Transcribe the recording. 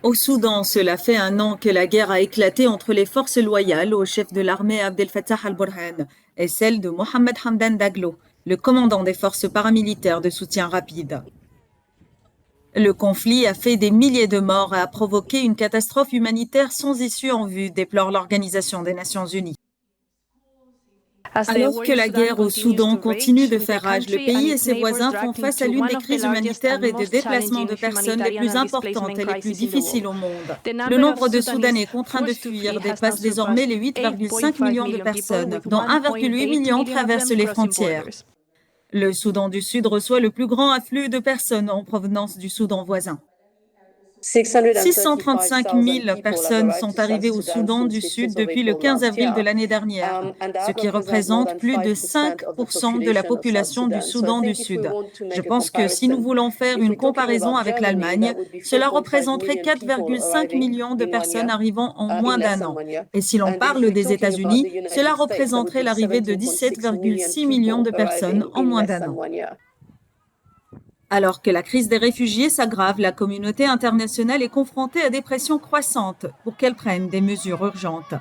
Au Soudan, cela fait un an que la guerre a éclaté entre les forces loyales au chef de l'armée Abdel Fattah al-Burhan et celles de Mohamed Hamdan Daglo, le commandant des forces paramilitaires de soutien rapide. Le conflit a fait des milliers de morts et a provoqué une catastrophe humanitaire sans issue en vue, déplore l'Organisation des Nations Unies. Alors que la guerre au Soudan continue de faire rage, le pays et ses voisins font face à l'une des crises humanitaires et de déplacement de personnes les plus importantes et les plus difficiles au monde. Le nombre de Soudanais contraints de fuir dépasse désormais les 8,5 millions de personnes, dont 1,8 million traversent les frontières. Le Soudan du Sud reçoit le plus grand afflux de personnes en provenance du Soudan voisin. 635 000 personnes sont arrivées au Soudan du Sud depuis le 15 avril de l'année dernière, ce qui représente plus de 5% de la population du Soudan du Sud. Je pense que si nous voulons faire une comparaison avec l'Allemagne, cela représenterait 4,5 millions de personnes arrivant en moins d'un an. Et si l'on parle des États-Unis, cela représenterait l'arrivée de 17,6 millions de personnes en moins d'un an. Alors que la crise des réfugiés s'aggrave, la communauté internationale est confrontée à des pressions croissantes pour qu'elle prenne des mesures urgentes.